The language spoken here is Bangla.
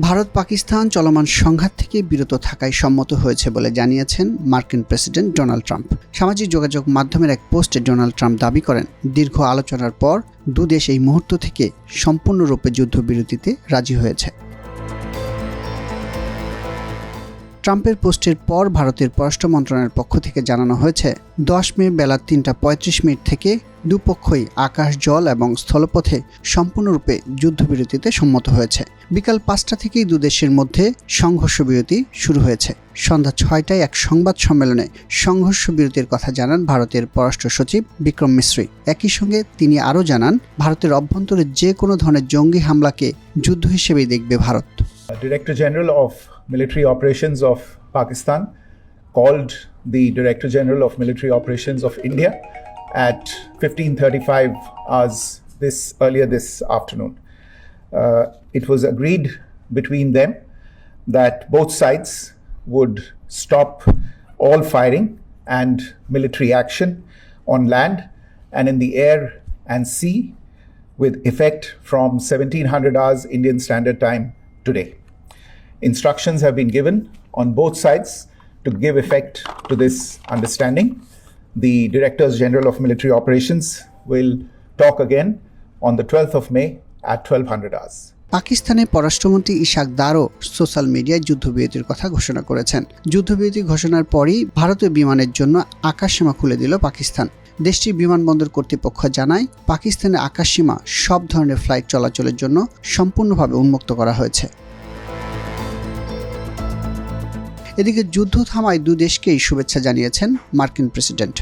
ভারত পাকিস্তান চলমান সংঘাত থেকে বিরত থাকায় সম্মত হয়েছে বলে জানিয়েছেন মার্কিন প্রেসিডেন্ট ডোনাল্ড ট্রাম্প। সামাজিক যোগাযোগ মাধ্যমের এক পোস্টে ডোনাল্ড ট্রাম্প দাবি করেন, দীর্ঘ আলোচনার পর দুদেশ এই মুহূর্ত থেকে সম্পূর্ণরূপে যুদ্ধবিরতিতে রাজি হয়েছে। ট্রাম্পের পোস্টের পর ভারতের পররাষ্ট্র মন্ত্রণালয়ের পক্ষ থেকে জানানো হয়েছে, 10 মে বেলা 3:35 থেকে দুপক্ষই আকাশ, জল এবং স্থলপথে সম্পূর্ণরূপে যুদ্ধবিরতিতে সম্মত হয়েছে। বিকাল 5টা থেকেই দুদেশের মধ্যে সংঘর্ষ বিরতি শুরু হয়েছে। সন্ধ্যা 6টায় এক সংবাদ সম্মেলনে সংঘর্ষ বিরতির কথা জানান ভারতের পররাষ্ট্র সচিব বিক্রম মিশ্রি। একই সঙ্গে তিনি আরও জানান, ভারতের অভ্যন্তরে যে কোনো ধরনের জঙ্গি হামলাকে যুদ্ধ হিসেবেই দেখবে Bharat. Director General of Military Operations of Pakistan called the Director General of Military Operations of India at 15:35 hours earlier this afternoon. It was agreed between them that both sides would stop all firing and military action on land and in the air and sea with effect from 1700 hours Indian Standard Time today. Instructions have been given on both sides to give effect to this understanding. The Directors General of Military Operations will talk again on the 12th of May at 1200 hours. পাকিস্তানের পররাষ্ট্রমন্ত্রী ইশাক দারও সোশ্যাল মিডিয়ায় যুদ্ধবিরতির কথা ঘোষণা করেছেন। যুদ্ধবিরতি ঘোষণার পরই ভারতীয় বিমানের জন্য আকাশসীমা খুলে দিল পাকিস্তান। দেশটির বিমানবন্দর কর্তৃপক্ষ জানায়, পাকিস্তানের আকাশসীমা সব ধরনের ফ্লাইট চলাচলের জন্য সম্পূর্ণভাবে উন্মুক্ত করা হয়েছে। এদিকে যুদ্ধ থামায় দুই দেশকেই শুভেচ্ছা জানিয়েছেন মার্কিন প্রেসিডেন্ট।